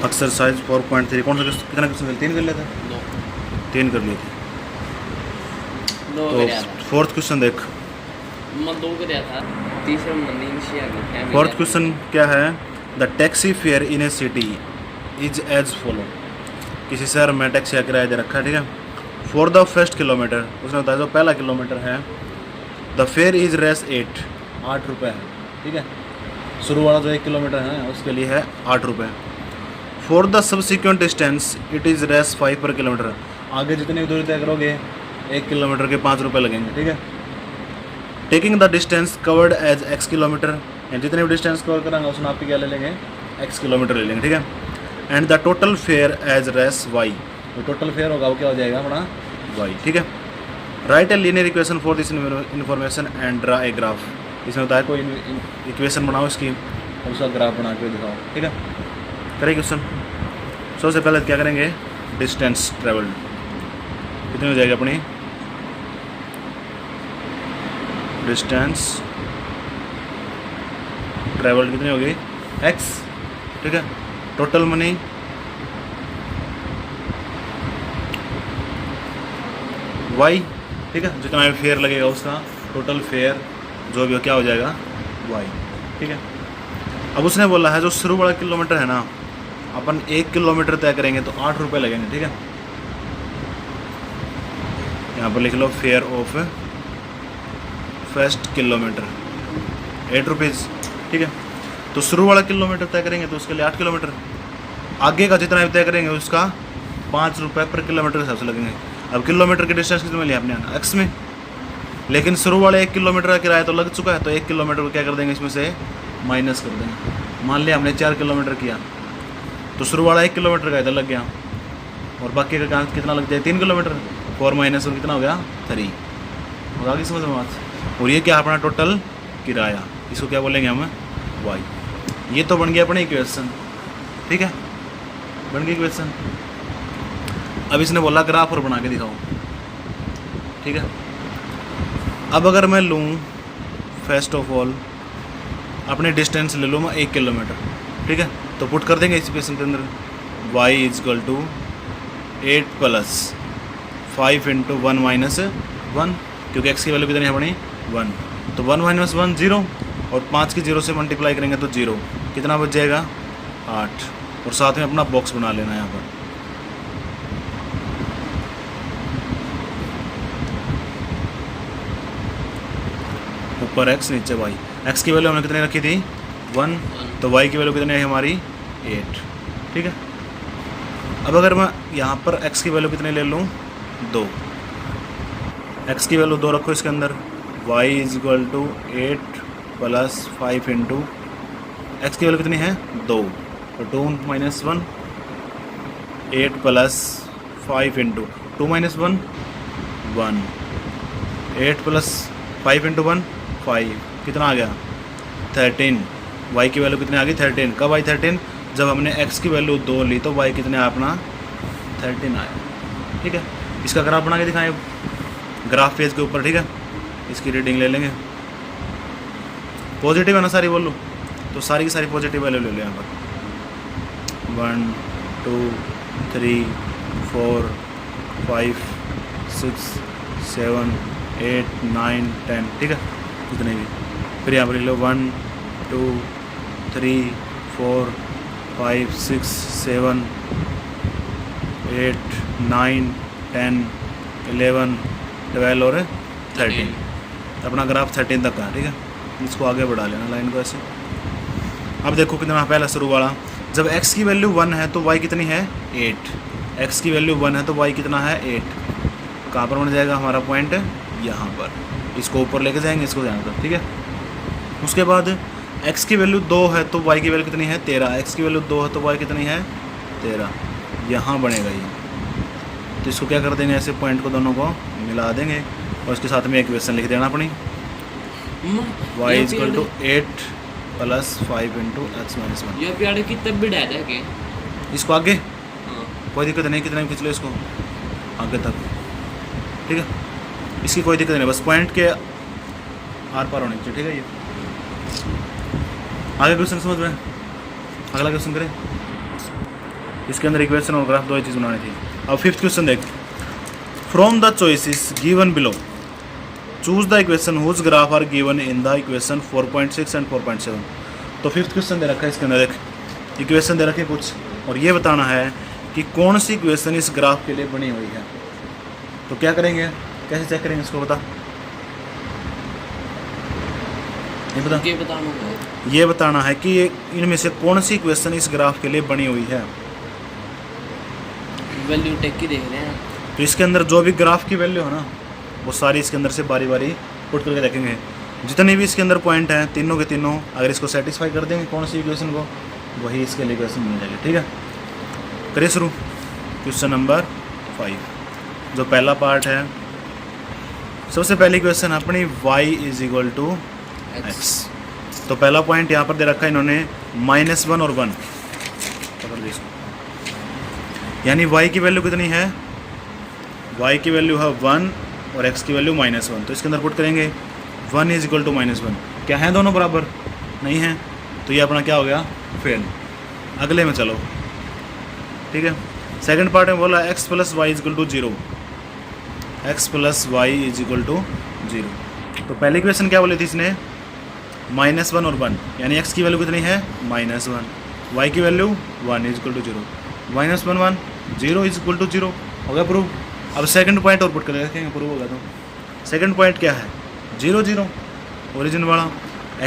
Exercise 4.3 कौन सा कितना क्वेश्चन 3 कर लेते? 3 कर लिए थे। तो फोर्थ क्वेश्चन देख। मैं 2 कराया था, तीसरा मंदिर से आ गया। फोर्थ क्वेश्चन क्या है? The taxi fare in a city is as follow. किसी शहर में टैक्सी का किराया दे रखा है, ठीक है। फॉर द फर्स्ट किलोमीटर, उसने बताया जो पहला किलोमीटर है, द फेयर इज रेस 8 रुपये है, ठीक है। शुरू वाला जो 1 किलोमीटर है उसके लिए है 8 रुपये। For the subsequent distance it is Rs 5 per kilometre. आगे जितनी दूरी तय करोगे 1 किलोमीटर के 5 रुपये लगेंगे, ठीक है। Taking the distance covered as x kilometre, जितने भी डिस्टेंस कवर कराएंगे उसमें आप क्या ले लेंगे? x किलोमीटर ले लेंगे, ठीक है। And the total fare as Rs y, तो टोटल फेयर होगा वो क्या हो जाएगा अपना y, ठीक है। Write a linear equation for this information and draw a graph. इसमें होता है कोई इक्वेशन बनाओ इसकी और उसका ग्राफ बना के दिखाओ, ठीक है। करें क्वेश्चन। सबसे पहले क्या करेंगे? डिस्टेंस ट्रेवल्ड कितनी हो जाएगी अपनी? डिस्टेंस ट्रेवल्ड कितनी होगी? x, ठीक है। टोटल मनी y, ठीक है। जितना भी फेयर लगेगा उसका टोटल फेयर जो भी हो क्या हो जाएगा? y, ठीक है। अब उसने बोला है जो शुरू वाला किलोमीटर है ना, अपन 1 किलोमीटर तय करेंगे तो 8 रुपये लगेंगे, ठीक है। यहाँ पर लिख लो fare of first kilometre 8 rupees, ठीक है। तो शुरू वाला किलोमीटर तय करेंगे तो उसके लिए 8 किलोमीटर, आगे का जितना भी तय करेंगे उसका 5 रुपये पर किलोमीटर के हिसाब से लगेंगे। अब किलोमीटर की डिस्टेंस कितने में लिया आपने? एक्स में। लेकिन शुरू वाले 1 किलोमीटर का किराया तो लग चुका है, तो 1 किलोमीटर को क्या कर देंगे इसमें से माइनस कर देंगे। मान लिया हमने 4 किलोमीटर किया तो शुरू वाला 1 किलोमीटर का इधर लग गया और बाकी का कितना लग जाए? 3 किलोमीटर। 4 माइनस और कितना हो गया? 3। और आगे समझ में बात। और ये क्या अपना टोटल किराया, इसको क्या बोलेंगे हम? वाई। ये तो बन गया अपना इक्वेशन, ठीक है। बन गई इक्वेशन। अब इसने बोला ग्राफ और बना के दिखाओ, ठीक है। अब अगर मैं लूँ फर्स्ट ऑफ ऑल अपने डिस्टेंस ले लूँ मैं 1 किलोमीटर, ठीक है। तो पुट कर देंगे इस इक्वेशन के अंदर y is equal to 8 plus 5 into 1 minus 1, क्योंकि x की वैल्यू कितनी है अपनी? 1। तो 1 माइनस 1 0 और 5 की 0 से मल्टीप्लाई करेंगे तो 0, कितना बच जाएगा? 8। और साथ में अपना बॉक्स बना लेना है यहाँ पर। ऊपर x नीचे y। x की वैल्यू हमने कितनी रखी थी? 1। तो y की वैल्यू कितनी है हमारी? 8, ठीक है। अब अगर मैं यहाँ पर x की वैल्यू कितनी ले लूँ? 2। x की वैल्यू 2 रखो इसके अंदर। y is equal to 8 plus 5 into x की वैल्यू कितनी है? 2। तो 2 minus 1 8 plus 5 into 2 minus 1 1 8 plus 5 into 1 5, कितना आ गया? 13। y की वैल्यू कितनी आ गई? 13। कब आई 13? जब हमने x की वैल्यू 2 ली तो y कितने आया अपना? 13 आया, ठीक है। इसका ग्राफ बना के दिखाएं ग्राफ पेज के ऊपर, ठीक है। इसकी रीडिंग ले लेंगे। पॉजिटिव है ना सारी, बोलो तो सारी की सारी पॉजिटिव वैल्यू ले लो यहाँ पर। 1 2 3 4 5 6 7 8 9 10, ठीक है। इतने भी फिर यहाँ पर लिख लो 1 2 3 4 5 6 7 8 9 10 11 12 और 13। अपना ग्राफ 13 तक का, ठीक है। इसको आगे बढ़ा लेना लाइन को ऐसे। अब देखो कितना पहला शुरू वाला, जब x की वैल्यू 1 है तो y कितनी है? 8। x की वैल्यू 1 है तो y कितना है? 8। कहाँ पर बन जाएगा हमारा पॉइंट? यहाँ पर। इसको ऊपर लेके जाएंगे, इसको ध्यान कर, ठीक है। उसके बाद x की वैल्यू 2 है तो y की वैल्यू कितनी है? 13। x की वैल्यू 2 है तो y कितनी है? 13। यहाँ बनेगा ये। तो इसको क्या कर देंगे? ऐसे पॉइंट को दोनों को मिला देंगे और इसके साथ में इक्वेशन लिख देना अपनी। y is equal to 8 plus 5 into x minus 1। ये प्यारे की तब भी डाल है इसको आगे कोई दिक्कत नहीं, कितना भी खींच लो इसको आगे तक, ठीक है। इसकी कोई दिक्कत नहीं, बस पॉइंट के आर पार होने चाहिए, ठीक है। ये आगे क्वेश्चन समझ में? अगला क्वेश्चन करें। इसके अंदर इक्वेशन और ग्राफ दो ही चीज़ बनानी थी। अब फिफ्थ क्वेश्चन देख, from the choices given below choose the equation whose graph are given in the equation 4.6 and 4.7। तो फिफ्थ क्वेश्चन दे रखा है, इसके अंदर देख इक्वेशन दे रखे कुछ, और ये बताना है कि कौन सी इक्वेशन इस ग्राफ के लिए बनी हुई है। तो क्या करेंगे, कैसे चेक करेंगे इसको, बता ये बता। ये बताना है कि इनमें से कौन सी इक्वेशन इस ग्राफ के लिए बनी हुई है। वैल्यू टेक की देख रहे हैं। तो इसके अंदर जो भी ग्राफ की वैल्यू है ना, वो सारी इसके अंदर से बारी बारी पुट करके देखेंगे। जितने भी इसके अंदर पॉइंट हैं तीनों के तीनों, अगर इसको सेटिस्फाई कर देंगे कौन सी इक्वेशन को, वही इसके लिए इक्वेशन मिल जाएगी। ठीक है, करिए शुरू। क्वेश्चन नंबर 5, जो पहला पार्ट है, सबसे पहली क्वेश्चन अपनी y is equal to x. तो पहला पॉइंट यहाँ पर दे रखा है इन्होंने -1 और 1, पकड़ लीजिए, यानी y की वैल्यू कितनी है, y की वैल्यू है 1 और x की वैल्यू -1। तो इसके अंदर पुट करेंगे 1 इज इक्वल टू -1। क्या है दोनों बराबर, नहीं है, तो ये अपना क्या हो गया, फेल। अगले में चलो, ठीक है। सेकंड पार्ट में बोला x plus y is equal to 0, x plus y is equal to 0। तो पहली क्वेश्चन क्या बोली थी इसने, -1 और 1, यानी x की वैल्यू कितनी है, -1, y की value 1 is equal to 0, -1 1 0 is equal to 0, हो गया प्रूव। अब सेकंड पॉइंट और पुट कर देखेंगे, प्रूव होगा। तो सेकंड पॉइंट क्या है, 0 0 ओरिजिन वाला,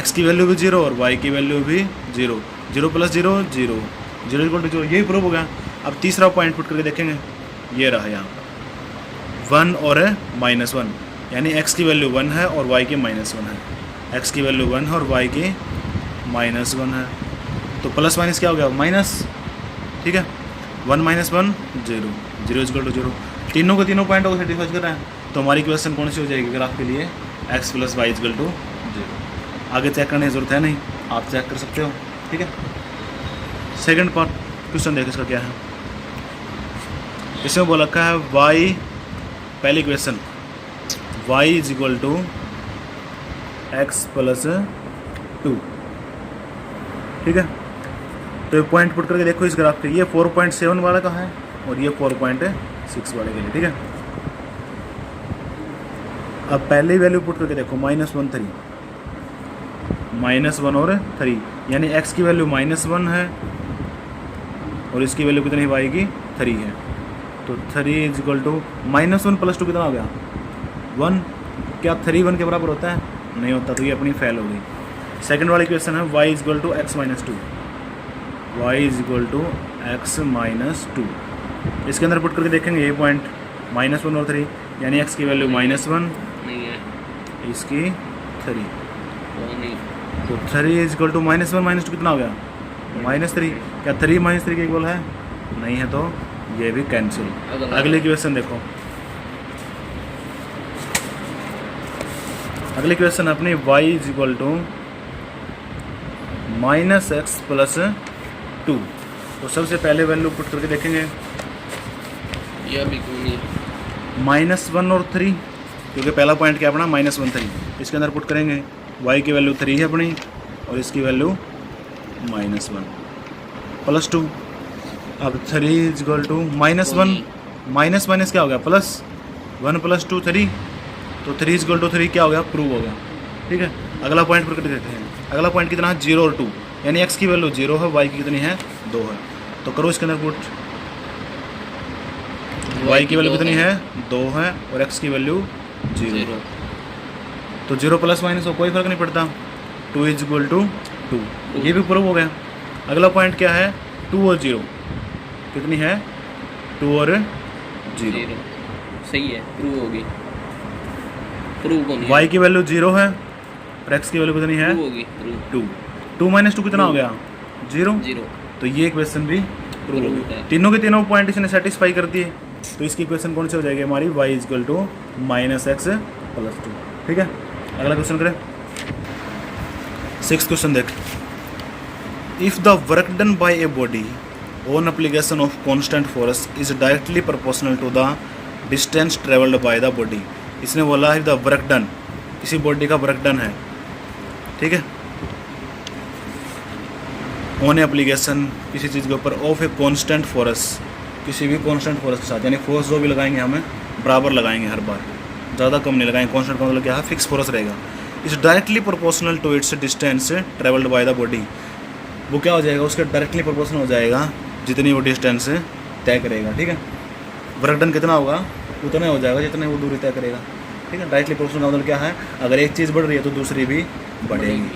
x की वैल्यू भी 0 और y की वैल्यू भी 0, 0 प्लस 0 0, 0 इक्वल टू 0, यही प्रूव हो गया। अब तीसरा पॉइंट पुट करके देखेंगे, ये रहा यहाँ 1 और -1, यानी x की वैल्यू 1 है और y की -1 है, x की वैल्यू 1 है और y की -1 है। तो प्लस माइनस क्या हो गया, माइनस, ठीक है। 1 - 1 0, 0 इक्वल टू 0, तीनों के तीनों पॉइंटों को सेटिस्फाई कर रहे हैं। तो हमारी क्वेश्चन कौन सी हो जाएगी ग्राफ के लिए, x plus y equal to 0। आगे चेक करने की जरूरत है नहीं, आप चेक कर सकते हो, ठीक है। सेकंड पार्ट क्वेश्चन देख, इसका क्या है, इसमें बोल रखा है y, पहली question y is equal to x plus 2, ठीक है। तो ये पॉइंट पुट करके देखो इस ग्राफ के, ये 4.7 वाला का है और ये 4.6 वाले के लिए, ठीक है। अब पहले वैल्यू पुट करके देखो, -1 3, -1 और 3, यानी x की वैल्यू -1 है और इसकी वैल्यू कितनी y की 3 है। तो 3 इज इक्वल टू -1 प्लस 2 कितना हो गया, 1। क्या 3 1 के बराबर होता है, नहीं होता, तो ये अपनी फेल हो गई। सेकंड वाली क्वेश्चन है y is equal to x - 2, y is equal to x - 2। इसके अंदर पुट करके देखेंगे ये पॉइंट -1 और 3, यानी x की वैल्यू -1 नहीं है, इसकी 3, वो नहीं, तो 3 इज इक्वल टू -1 - 2 कितना हो गया, -3। क्या 3 - 3 के इक्वल है, नहीं है, तो ये भी कैंसिल। अगली क्वेश्चन देखो, अगली क्वेश्चन अपनी y is equal to -x plus 2। तो सबसे पहले वैल्यू पुट करके देखेंगे, यह भी क्यों नहीं है, -1 और 3, क्योंकि पहला पॉइंट क्या अपना -1 3, इसके अंदर पुट करेंगे y की वैल्यू 3 है अपनी और इसकी वैल्यू -1 प्लस 2। अब 3 is equal to -1 minus minus क्या हो गया, प्लस 1 प्लस 2 3, तो 3 इज इक्वल टू 3 क्या हो गया, प्रूव हो गया, ठीक है। अगला पॉइंट पुट करके देते हैं, अगला पॉइंट कितना है, 0 और 2, यानी x की वैल्यू 0 है, y की कितनी है, 2 है। तो करो इसके अंदर पुट, y की वैल्यू कितनी है, 2 है और x की वैल्यू 0। तो 0 प्लस माइनस हो कोई फर्क नहीं पड़ता, 2 इज इक्वल टू 2, ये भी प्रूव हो गया। अगला पॉइंट क्या है, 2 और 0 कितनी है, 2 और 0, सही है, प्रूव होगी, प्रूव को नहीं, y की वैल्यू 0 है और x की वैल्यू कितनी है, प्रूव होगी, 2, 2 - 2 कितना हो गया, 0। 0। तो ये क्वेश्चन भी प्रूव हो गया, तीनों के तीनों पॉइंट इसने सेटिस्फाई कर दिए। तो इसकी क्वेश्चन कौन सी हो जाएगी हमारी, y is equal to -x plus 2, ठीक है। अगला क्वेश्चन करें, 6th क्वेश्चन देख, if the work done by a body on application of constant force is directly proportional to the distance travelled by the body. इसने बोला है the work done, किसी body का वर्क डन है, ठीक है। ऑन एप्लीकेशन किसी चीज़ के ऊपर ऑफ ए कांस्टेंट फोर्स, किसी भी कांस्टेंट फोर्स के साथ, यानी फोर्स जो भी लगाएंगे हमें बराबर लगाएंगे हर बार, ज़्यादा कम नहीं लगाएंगे। कांस्टेंट का मतलब क्या है, फिक्स फोर्स रहेगा। Is directly proportional to its distance travelled by the body, वो क्या हो जाएगा, उसके डायरेक्टली प्रोपोर्शनल हो जाएगा जितनी वो डिस्टेंस तय करेगा। ठीक है, वर्क डन कितना होगा उतना हो जाएगा जितने वो दूरी तय करेगा। ठीक है, डायरेक्टली प्रोपोर्शनल का मतलब क्या है, अगर एक चीज़ बढ़ रही है तो दूसरी भी बढ़ेगी।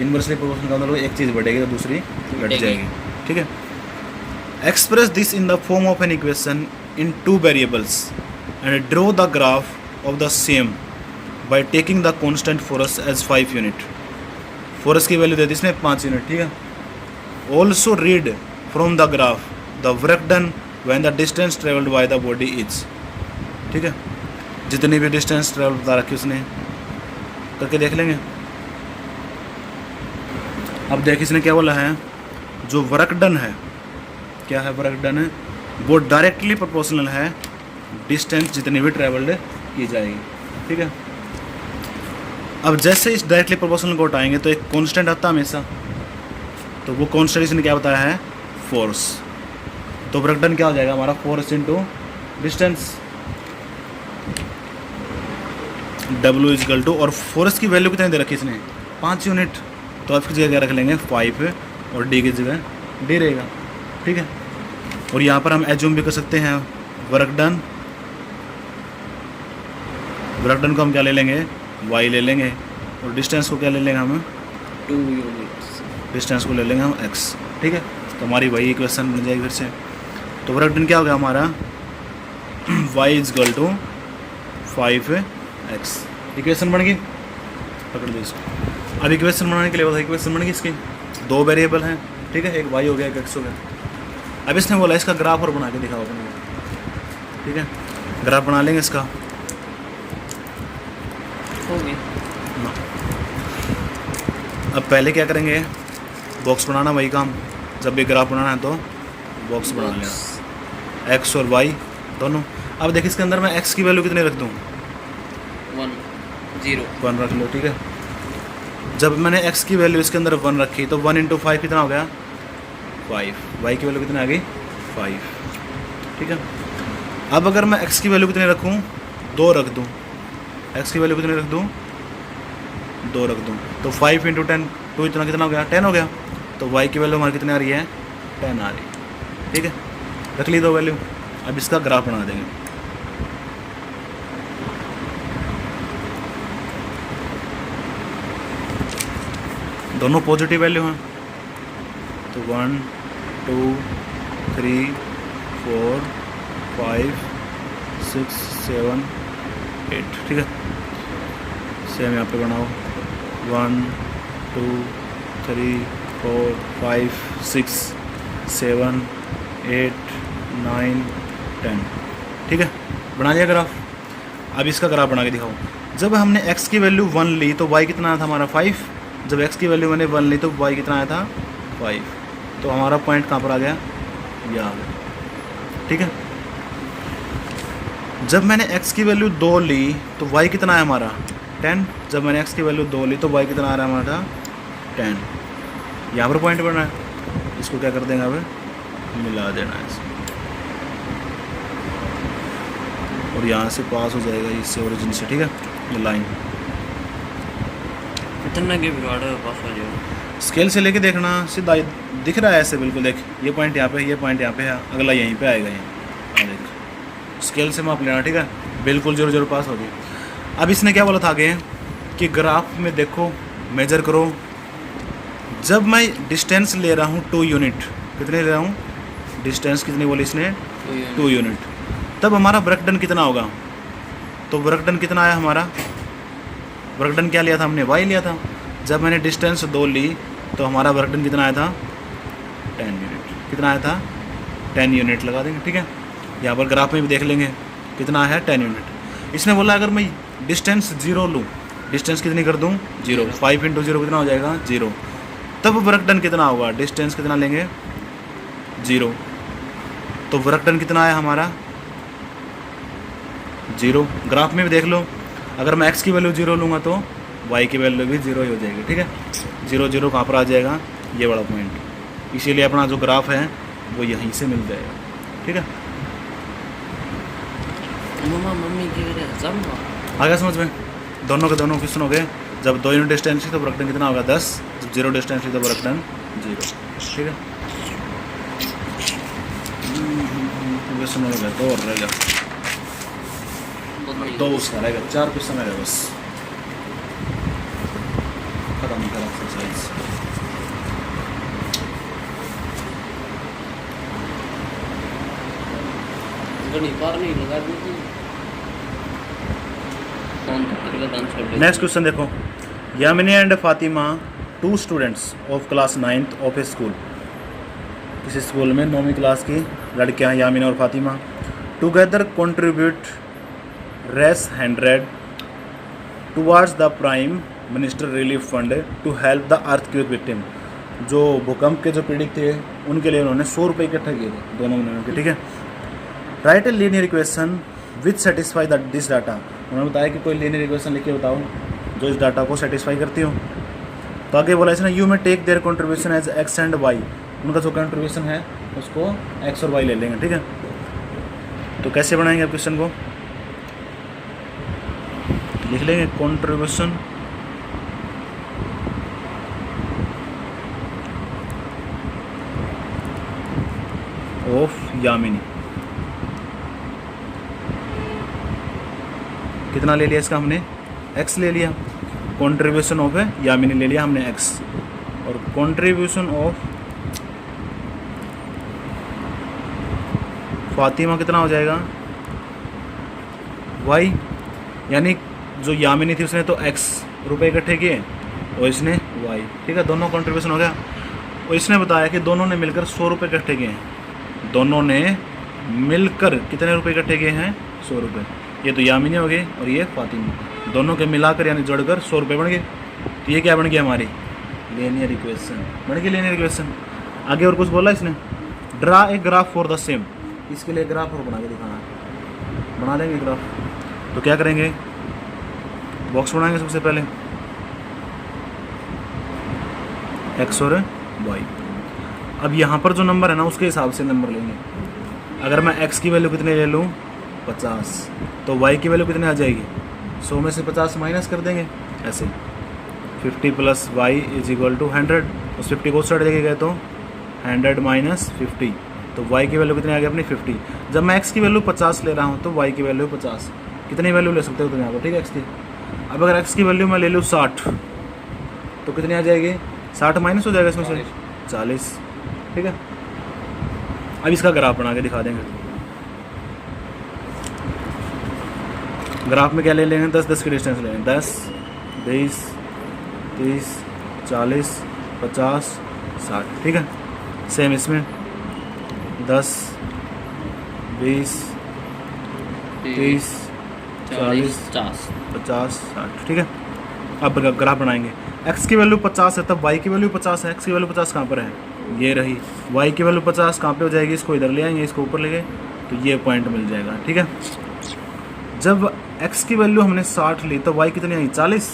इनवर्सली प्रोपोर्शनल का मतलब एक चीज़ बढ़ेगी तो दूसरी घट जाएगी। ठीक है, express this in the form of an equation in 2 variables and draw the graph of the same by taking the constant force as 5 unit. Force की वैल्यू दे दी इसने 5 यूनिट। ठीक है, also read from the graph the work done when the distance travelled by the body is. ठीक है, जितनी भी डिस्टेंस ट्रेवल बता रखी उसने, करके देख लेंगे। अब देख इसने क्या बोला है, जो वर्क डन है, क्या है वर्क डन है, वो डायरेक्टली प्रोपोर्शनल है डिस्टेंस जितनी भी ट्रेवल्ड की जाएगी। ठीक है, अब जैसे इस डायरेक्टली प्रोपोर्शनल को हटाएंगे तो एक कांस्टेंट आता है हमेशा, तो वो कांस्टेंट इसने क्या बताया है, फोर्स। तो वर्क डन क्या हो जाएगा हमारा, force into distance, W is equal to, और फोर्स की वैल्यू कितने दे रखी इसने, 5 यूनिट। तो आप की जगह क्या रख लेंगे 5 और D की जगह D रहेगा। ठीक है, और यहाँ पर हम एज्यूम भी कर सकते हैं वर्क डन को हम क्या ले लेंगे, Y ले लेंगे, और डिस्टेंस को क्या ले लेंगे हम, 2 यूनिट्स, डिस्टेंस को ले लेंगे हम x। ठीक है, तो हमारी वही इक्वेशन बन जाएगी फिर से। तो वर्क डन क्या हो गया हमारा, y is equal to 5x। Equation बन गई, पकड़ दो इसको। अब इक्वेशन बनाने के लिए बोला, इक्वेशन बन गई इसकी, 2 वेरिएबल हैं। ठीक है, एक y हो गया, एक x हो गया। अब इसने बोला इसका ग्राफ और बना के दिखाओ अपने को। ठीक है, ग्राफ बना लेंगे इसका। हो गई। अब पहले क्या करेंगे, बॉक्स बनाना, वही काम, जब भी ग्राफ बनाना है तो बॉक्स बना लेना, x और y दोनों। अब देखिए इसके अंदर मैं x की वैल्यू कितनी रख दूँ, 1 रख लो। ठीक है, जब मैंने x की वैल्यू इसके अंदर 1 रखी तो 1 इंटू 5 कितना हो गया, 5। y की वैल्यू कितनी आ गई, 5। ठीक है, अब अगर मैं x की वैल्यू कितनी रखूँ, 2 रख दूँ, x की वैल्यू कितनी रख दूँ, 2 रख दूँ, तो 5 इंटू 10, 2 इतना कितना हो गया, 10 हो गया। तो y की वैल्यू हमारी कितनी आ रही है, 10 आ रही है। ठीक है, रख ली 2 वैल्यू। अब इसका ग्राफ बना देंगे। दोनों पॉजिटिव वैल्यू हैं, तो 1 2 3 4 5 6 7 8। ठीक है, सेम यहाँ पे बनाओ, 1 2 3 4 5 6 7 8 9 10। ठीक है, बना लिया ग्राफ। अब इसका ग्राफ बना के दिखाओ। जब हमने x की वैल्यू 1 ली तो y कितना आया था हमारा, 5। जब x की वैल्यू मैंने 1 ली तो y कितना आया था, 5। तो हमारा पॉइंट कहाँ पर आ गया, ये आ गया। ठीक है, जब मैंने x की वैल्यू 2 ली तो y कितना आया हमारा, 10। जब मैंने x की वैल्यू 2 ली तो y कितना आ रहा है हमारा, 10। यहाँ पर पॉइंट बनना है, इसको क्या कर देंगे, अब मिला देना है इसमें, और यहाँ से पास हो जाएगा इससे, ओरिजिन से। ठीक है, ये लाइन इतना के बिगाड़ पास हो जाएगा। स्केल से लेके देखना, सीधा दिख रहा है ऐसे बिल्कुल। देख, ये पॉइंट यहाँ पे, ये पॉइंट यहाँ पे है, अगला यहीं पे आएगा, यहाँ देख, स्केल से माप लेना। ठीक है, बिल्कुल 0 0 पास हो गई। अब इसने क्या बोला था आगे कि ग्राफ में देखो, मेजर करो। जब मैं डिस्टेंस ले रहा हूँ 2 यूनिट, कितने ले रहा हूँ, डिस्टेंस कितनी बोली इसने, 2 यूनिट, तब हमारा वर्क डन कितना होगा। तो वर्क डन कितना आया हमारा, वर्क डन क्या लिया था हमने, y लिया था। जब मैंने डिस्टेंस 2 ली तो हमारा वर्क डन कितना आया था, 10 यूनिट। कितना आया था, 10 यूनिट लगा देंगे। ठीक है, यहाँ पर ग्राफ में भी देख लेंगे कितना है, 10 यूनिट। इसने बोला अगर मैं डिस्टेंस 0 लूँ, डिस्टेंस कितनी कर दूँ, 0। 5 इंटू 0 कितना हो जाएगा, 0। तब वर्क डन कितना होगा, डिस्टेंस कितना लेंगे, 0। तो वर्क डन कितना आया हमारा, 0। ग्राफ में भी देख लो, अगर मैं x की वैल्यू 0 लूँगा तो y की वैल्यू भी 0 ही हो जाएगी। ठीक है, 0 0 कहाँ पर आ जाएगा, ये बड़ा पॉइंट। इसीलिए अपना जो ग्राफ है वो यहीं से मिल जाएगा। ठीक है, मम्मा मम्मी कह रहे हैं जम आ गया समझ में? दोनों के दोनों क्वेश्चन हो गए। जब 2 यूनिट डिस्टेंस थी तो वर्क डन कितना होगा 10, जब 0 डिस्टेंस थी तो वर्क डन 0। ठीक है, क्वेश्चन हो गया, 2 और रहेगा, 2 उसका रहेगा, 4 क्वेश्चन रहेगा बस, खत्म करा एक्सरसाइज। गणी पार नहीं लगा दी थी। कौन तक का दान छोड़ दे। नेक्स्ट क्वेश्चन देखो, Yamini and Fatima 2 students of class 9th of a school. किसी स्कूल में 9वीं क्लास की लड़कियां हैं यामिनी और Fatima. Together contribute Rs 100 towards the prime minister relief fund to help the earthquake victim. जो भूकंप के जो पीड़ित थे उनके लिए उन्होंने 100 रुपये इकट्ठा किए थे दोनों महीनों के। ठीक है, write a linear equation which satisfy the this data. उन्होंने बताया कि कोई लीनियर इक्वेशन लिख के बताओ जो इस डाटा को सेटिस्फाई करती हो। तो आगे बोला इसने, you may take their contribution as x and y. उनका जो कंट्रीब्यूशन है उसको एक्स और वाई ले लेंगे। ठीक है, तो कैसे बनाएंगे आप क्वेश्चन को? लिख लेंगे कंट्रीब्यूशन ऑफ यामिनी। कितना ले लिया इसका हमने? x ले लिया। कंट्रीब्यूशन ऑफ यामिनी ले लिया हमने x, और कंट्रीब्यूशन ऑफ फातिमा कितना हो जाएगा? y। यानी जो यामिनी थी उसने तो x रुपए इकट्ठे किए और इसने y। ठीक है, दोनों कंट्रीब्यूशन हो गया। और इसने बताया कि दोनों ने मिलकर 100 रुपये इकट्ठे किए हैं। दोनों ने मिलकर कितने रुपए इकट्ठे किए हैं? 100 रुपये। ये तो यामिनी हो गई और ये फातिमा, दोनों के मिलाकर यानी जोड़कर 100 रुपये बन गए। तो ये क्या बन गया? हमारी लीनियर इक्वेशन बन गई। Linear equation. आगे और कुछ बोला इसने, draw a graph for the same. इसके लिए ग्राफ और बना के दिखाना, बना देंगे ग्राफ। तो क्या करेंगे? बॉक्स बनाएंगे सबसे पहले, एक्स और वाई। अब यहाँ पर जो नंबर है ना उसके हिसाब से नंबर लेंगे। अगर मैं x की वैल्यू कितने ले लूँ? 50, तो y की वैल्यू कितने आ जाएगी? 100 में से 50 माइनस कर देंगे ऐसे। 50 plus y is equal to 100। उस 50 को उस साइड लेके गए तो 100 माइनस 50, तो y की वैल्यू कितनी आ गई अपनी? 50। जब मैं x की वैल्यू 50 ले रहा हूँ तो y की वैल्यू 50। कितनी वैल्यू ले सकते हो तुम यहाँ पर? ठीक है, x की। अब अगर x की वैल्यू मैं ले लूँ 60 तो कितनी आ जाएगी? 60 माइनस हो जाएगा इसमें से 40। ठीक है, अब इसका ग्राफ बना के दिखा देंगे। ग्राफ में क्या ले लेंगे? 10-10 की डिस्टेंस लेंगे। 10, 20, 30, 40, 50, 60। ठीक है, सेम इसमें 10, 20, 30, 40, 50, 60। ठीक है, अब ग्राफ बनाएंगे। x की वैल्यू 50 है तब y की वैल्यू 50 है। x की वैल्यू 50 कहाँ पर है? ये रही। y की वैल्यू 50 कहाँ पे हो जाएगी? इसको इधर ले आएंगे, इसको ऊपर ले गए तो ये पॉइंट मिल जाएगा। ठीक है, जब x की वैल्यू हमने 60 ली तो y कितनी आई? 40।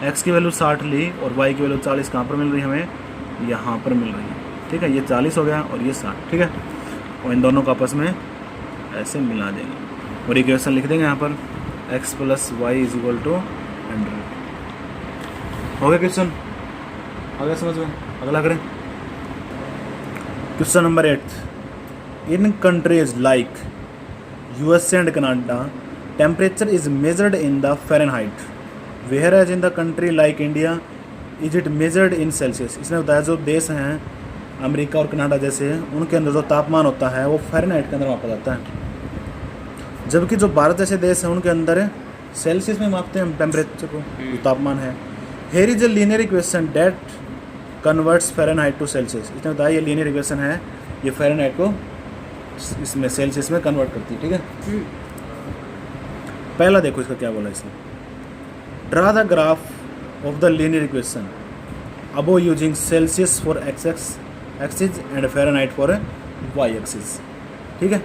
x की वैल्यू 60 ली और y की वैल्यू 40 कहाँ पर मिल रही है हमें? यहाँ पर मिल रही है। ठीक है, ये 40 हो गया और ये 60। ठीक है, और इन दोनों को आपस में ऐसे मिला देंगे और इक्वेशन लिख देंगे यहाँ पर, x plus y is equal to 100। हो गया क्वेश्चन? आ गया समझ में? अगला करें। Question number 8, in countries like USA and Canada temperature is measured in the Fahrenheit, whereas in the country like India is it measured in Celsius. इसने बताया जो देश हैं अमेरिका और कनाडा जैसे, उनके अंदर जो तापमान होता है वो फ़ारेनहाइट के अंदर मापा जाता है, जबकि जो भारत जैसे देश हैं उनके अंदर सेल्सियस में मापते हैं हम टेम्परेचर को, जो तापमान है। Here is a linear equation that converts Fahrenheit to Celsius. इसने बताया ये लीनियर इक्वेशन है, ये फ़ारेनहाइट को इसमें सेल्सियस में कन्वर्ट करती है। ठीक है, पहला देखो इसका क्या बोला इसने, draw the graph of the linear equation above using Celsius for axis and Fahrenheit for y axis. ठीक है,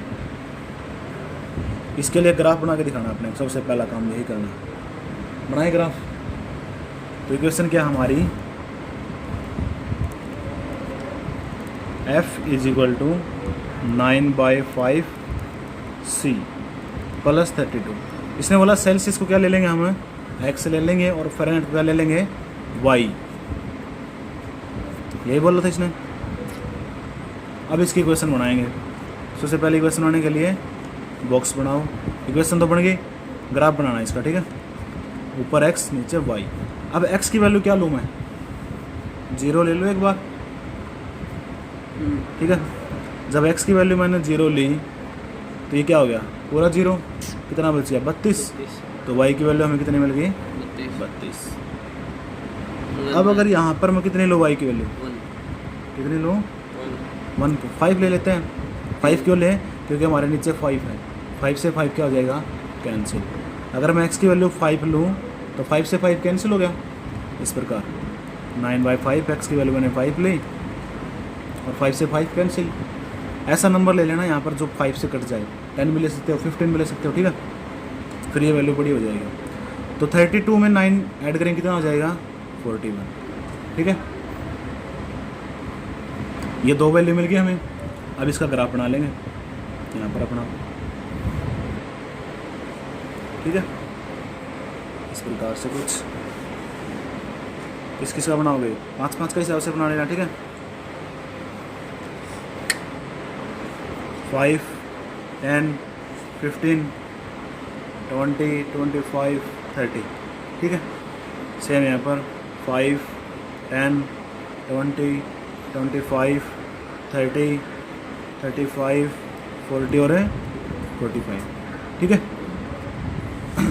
इसके लिए ग्राफ बना के दिखाना आपने, सबसे पहला काम यही करना है, बनाए ग्राफ। तो इक्वेशन क्या हमारी, F is equal to 9/5 C plus 32। इसने बोला सेल्सियस को क्या ले लेंगे हम, x ले लेंगे, और फ़ारेनहाइट को क्या ले लेंगे, y। यही बोला था इसने। अब इसकी इक्वेशन बनाएंगे। सबसे पहले इक्वेशन बनाने के लिए बॉक्स बनाओ। इक्वेशन तो बन गई, ग्राफ बनाना है इसका, ठीक है। ऊपर x नीचे y। अब x की वैल्यू क्या लूँ मैं, 0 ले लो एक बार, ठीक है। जब x की वैल्यू मैंने 0 ली तो ये क्या हो गया, पूरा 0। कितना बच गया, 32। तो y की वैल्यू हमें कितनी मिल गई, 32। अब अगर यहाँ पर मैं कितनी लो y की वैल्यू, कितनी लो, 1 5 ले लेते हैं। 5 क्यों लें, क्योंकि हमारे नीचे 5 है। 5 से 5 क्या हो जाएगा, कैंसिल। अगर मैं x की वैल्यू 5 लूँ तो 5 से 5 कैंसिल हो गया। इस प्रकार 9/5 x की वैल्यू मैंने 5 ली और 5 से 5 कैंसिल। ऐसा नंबर ले लेना यहाँ पर जो 5 से कट जाए। 10 भी ले सकते हो, 15 भी ले सकते हो, ठीक है। फिर ये वैल्यू बड़ी हो जाएगी। तो 32 में 9 ऐड करेंगे कितना हो जाएगा, 41, ठीक है। ये दो वैल्यू मिल गई हमें। अब इसका ग्राफ बना लेंगे यहाँ पर अपना, ठीक है। इस प्रकार से कुछ किस किस का बनाओगे, 5-5 का हिसाब से बना लेना, ठीक है। 5, 10, 15, 20, 25, 30, ठीक है। सेम यहाँ पर 5, 10, 20, 25, 30, 35, 40 और 45, ठीक है।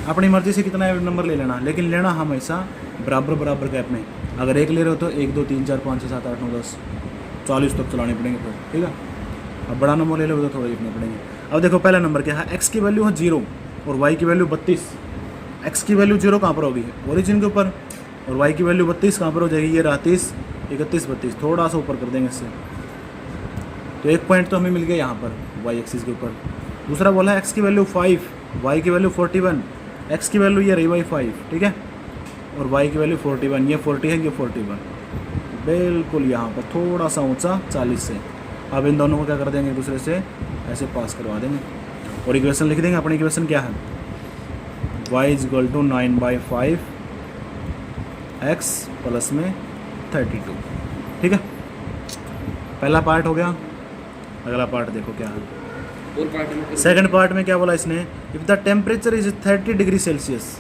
अपनी मर्ज़ी से कितना नंबर ले लेना, लेकिन लेना हमेशा बराबर बराबर गैप में। अगर एक ले रहे हो तो 1, 2, 3, 4, 5, 6, 7, 8, 9, 10, 40 तक चलाने पड़ेंगे फिर, ठीक है। अब बड़ा नंबर ले लो तो थोड़ा लिखने पड़ेंगे। अब देखो पहला नंबर क्या है, x की वैल्यू है 0 और y की वैल्यू 32। x की वैल्यू 0 कहाँ पर होगी, ओरिजिन के ऊपर, और y की वैल्यू 32 कहाँ पर हो जाएगी, ये रहा 30, 31, 32, थोड़ा सा ऊपर कर देंगे इससे। तो एक पॉइंट तो हमें मिल गया यहाँ पर y एक्सिस के ऊपर। दूसरा बोला है x की वैल्यू 5, y की वैल्यू 41, x की वैल्यू ये रही भाई 5, ठीक है, और y की वैल्यू 41, ये 40 है, ये 41, बिल्कुल यहाँ पर थोड़ा सा ऊंचा 40 से। अब इन दोनों को क्या कर देंगे, एक दूसरे से ऐसे पास करवा देंगे और इक्वेशन लिख देंगे। अपनी इक्वेशन क्या है, y is equal to 9/5 x plus में 32, ठीक है। पहला पार्ट हो गया। अगला पार्ट देखो क्या है, और पार्ट में सेकंड पार्ट में क्या बोला इसने, if the temperature is 30 degree Celsius,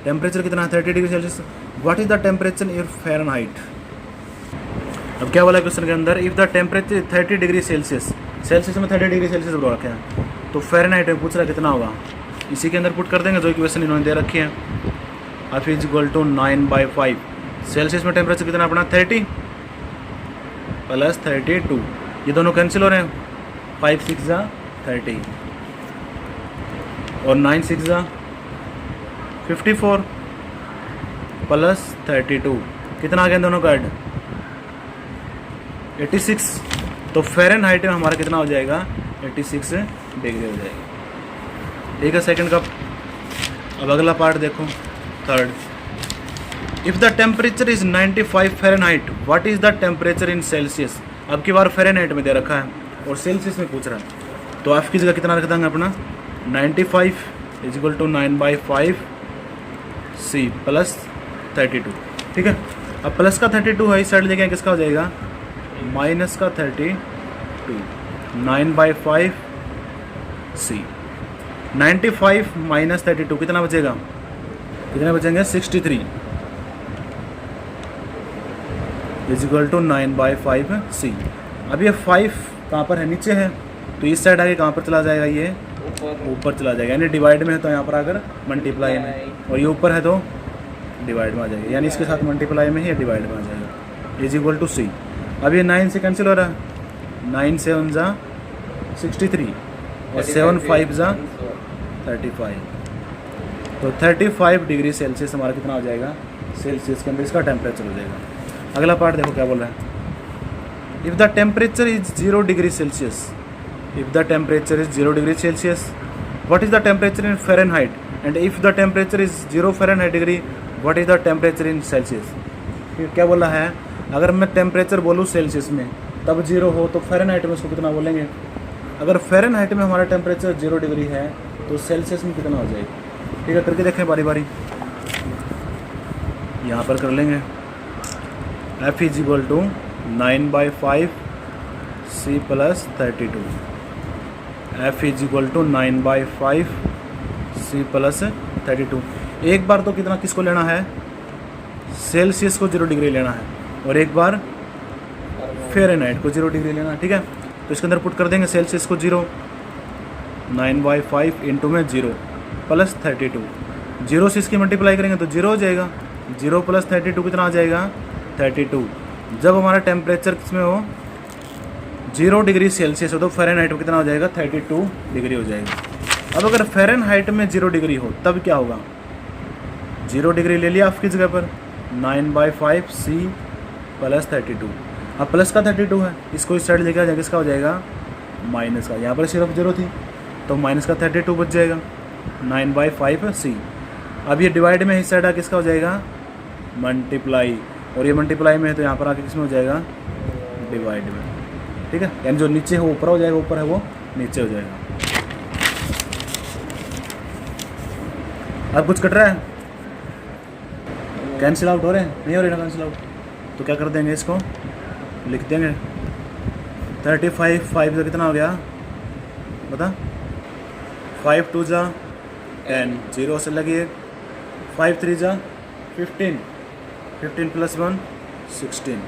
temperature कितना है 30 degree Celsius, what is the temperature in Fahrenheit. अब क्या बोला क्वेश्चन के अंदर, if the temperature 30 degree Celsius, Celsius में 30 डिग्री सेल्सियस बोल रखे हैं, तो फ़ारेनहाइट में पूछ रहा कितना होगा। इसी के अंदर पुट कर देंगे जो इक्वेशन इन्होंने दे रखी है। F is equal to 9/5, Celsius में टेम्परेचर कितना अपना 30 प्लस 32, ये दोनों कैंसिल हो रहे हैं, 5 6 30 और 9 6 54 प्लस 32, कितना आ गया दोनों का ऐड, 86। तो फ़ारेनहाइट में हमारा कितना हो जाएगा, 86 डिग्री हो जाएगा, ठीक है। सेकंड का अब अगला पार्ट देखो, third, if the temperature is 95 Fahrenheit, what is the temperature in Celsius. अब की बार फ़ारेनहाइट में दे रखा है और सेल्सियस में पूछ रहा है, तो एफ की जगह कितना रख देंगे अपना, 95 is equal to 9/5 C plus 32, ठीक है। अब प्लस का 32 है, इस साइड लेके किसका हो जाएगा, माइनस का 32, 9/5 C, 95 माइनस 32 कितना बचेगा, कितने बचेंगे 63 इज इक्वल टू 9/5 C। अब ये 5 कहाँ पर है, नीचे है, तो इस साइड आगे कहाँ पर चला जाएगा, ये ऊपर चला जाएगा, यानी डिवाइड में है तो यहाँ पर आकर मल्टीप्लाई में, और ये ऊपर है तो डिवाइड में आ जाएगा, यानी इसके साथ मल्टीप्लाई में ही डिवाइड में आ जाएगा, इज इक्वल टू C। अब ये 9 से कैंसिल हो रहा है, 9 7 जा 63 और 7 5 जा 35, तो 35 डिग्री सेल्सियस हमारा कितना हो जाएगा, सेल्सियस के अंदर इसका टेम्परेचर हो जाएगा। अगला पार्ट देखो क्या बोल रहा है, if the temperature is 0 degree Celsius, if the temperature is 0 degree Celsius, what is the temperature in Fahrenheit, and if the temperature is 0 Fahrenheit degree, what is the temperature in Celsius. क्या बोला है, अगर मैं temperature बोलूँ Celsius में तब 0 हो तो फ़ारेनहाइट में उसको कितना बोलेंगे। अगर फ़ारेनहाइट में हमारा टेम्परेचर 0 डिग्री है तो सेल्सियस में कितना हो जाएगा। ठीक है, करके देखें बारी बारी। यहाँ पर कर लेंगे F is equal to 9/5 C plus 32। F is equal to 9/5 C plus 32। एक बार तो कितना किसको लेना है, सेल्सियस को 0 डिग्री लेना है, और एक बार फ़ारेनहाइट को 0 डिग्री लेना है। ठीक है, तो इसके अंदर पुट कर देंगे सेल्सियस को 0, 9/5 इंटू में 0 प्लस 32। 0 से इसकी मल्टीप्लाई करेंगे तो 0 हो जाएगा। 0 प्लस 32 कितना आ जाएगा, 32। जब हमारा टेम्परेचर किसमें हो 0 डिग्री सेल्सियस हो तो फ़ारेनहाइट में कितना हो जाएगा, 32 डिग्री हो जाएगा। अब अगर फ़ारेनहाइट में 0 डिग्री हो तब क्या होगा, 0 डिग्री ले लिया आपकी जगह पर, 9/5 C प्लस 32। अब प्लस का 32 है, इसको इस साइड लेके आ जाएगा, किसका हो जाएगा, माइनस का। यहाँ पर सिर्फ 0 थी तो माइनस का 32 बच जाएगा, 9/5 C। अब ये डिवाइड में इस साइड आ किसका हो जाएगा, मल्टीप्लाई, और ये मल्टीप्लाई में है तो यहाँ पर आके किसमें हो जाएगा, डिवाइड में। ठीक है, यानी जो नीचे है ऊपर हो जाएगा, ऊपर है वो नीचे हो जाएगा। अब कुछ कट रहा है, कैंसिल आउट हो रहे हैं, नहीं हो रहे ना कैंसिल आउट, तो क्या कर देंगे, इसको लिख देंगे 35, 5 से कितना हो गया बता, 5 2 जा 10, 0 से लगी 5 3 जा 15, 15 प्लस 1 16,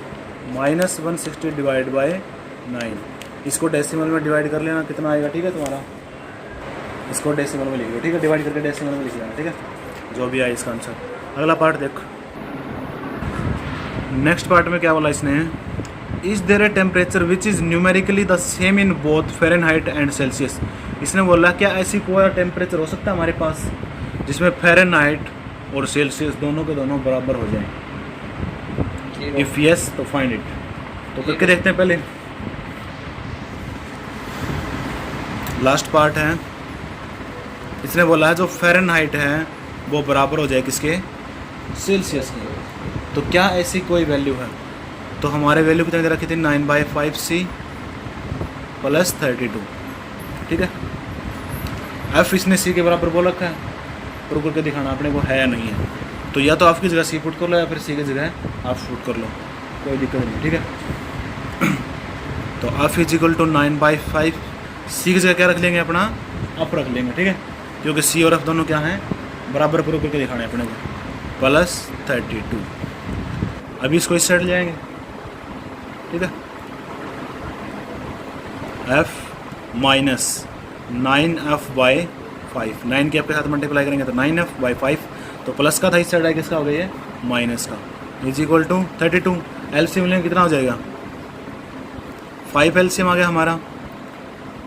माइनस 160 डिवाइड बाय 9। इसको डेसिमल में डिवाइड कर लेना, कितना आएगा। ठीक है, तुम्हारा इसको डेसिमल में लिख लो। ठीक है, डिवाइड करके डेसिमल में लिख लेना। ठीक है, जो भी आए इसका आंसर। अगला पार्ट देखो, नेक्स्ट पार्ट में क्या बोला इसने, is there a temperature which is numerically the same in both Fahrenheit and Celsius. इसने बोला क्या ऐसी कोई टेम्परेचर हो सकता है हमारे पास जिसमें फ़ारेनहाइट और सेल्सियस दोनों के दोनों बराबर हो जाएं। इफ़ यस तो फाइंड इट। तो करके देखते हैं, पहले लास्ट पार्ट है। इसने बोला है जो फ़ारेनहाइट है वो बराबर हो जाए किसके, सेल्सियस के। तो क्या ऐसी कोई वैल्यू है, तो हमारे वैल्यू कितने दे रखी थी, 9/5 C प्लस 32। ठीक है, F इसने C के बराबर बोल रखा है, प्रूव करके दिखाना अपने को है या नहीं है। तो या तो आपकी जगह C पुट कर लो या फिर C की जगह आप पुट कर लो, कोई दिक्कत नहीं। ठीक है, तो F is equal to 9/5, C की जगह क्या रख लेंगे, अपना अप रख लेंगे। ठीक है, क्योंकि C और F दोनों क्या हैं, बराबर प्रूव करके दिखाना है अपने को, प्लस 32। अभी इसको इस साइड ले जाएंगे। ठीक है, F माइनस 9F/5, 9 के आपके साथ मल्टीप्लाई करेंगे तो 9F/5, तो प्लस का था, इस साइड आएगा किसका हो गया ये, माइनस का, इज इक्वल टू 32। एलसीएम लेंगे कितना हो जाएगा, 5 एलसीएम आ गया हमारा।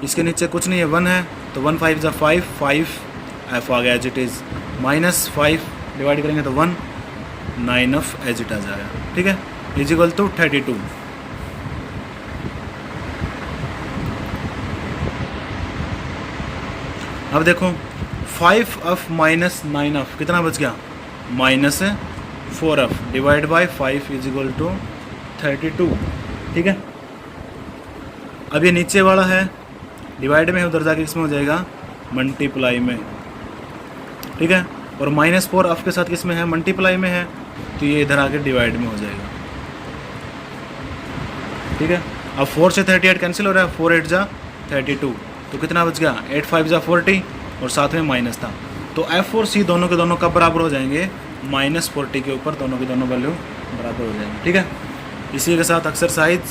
इसके नीचे कुछ नहीं है, 1 है, तो 1 5 जा 5, 5 F आ गया as it is, minus 5 divide करेंगे तो 1, 9F एज इट आ जाएगा। ठीक है, इज इक्वल टू 32। अब देखो 5F माइनस 9F कितना बच गया, minus 4F divide by 5 is equal to 32। ठीक है, अब ये नीचे वाला है डिवाइड में, उधर जाके इसमें हो जाएगा मल्टीप्लाई में। ठीक है, और माइनस 4F के साथ किसमें है, मल्टीप्लाई में है, तो ये इधर आके डिवाइड में हो जाएगा। ठीक है, अब 4 से 38 कैंसिल हो रहा है, 4 8 जा 32, तो कितना बच गया, 8 5 जा 40, और साथ में माइनस था, तो F और C दोनों के दोनों कब बराबर हो जाएंगे, -40 के ऊपर दोनों की दोनों वैल्यू बराबर हो जाएंगे। ठीक है, इसी के साथ एक्सरसाइज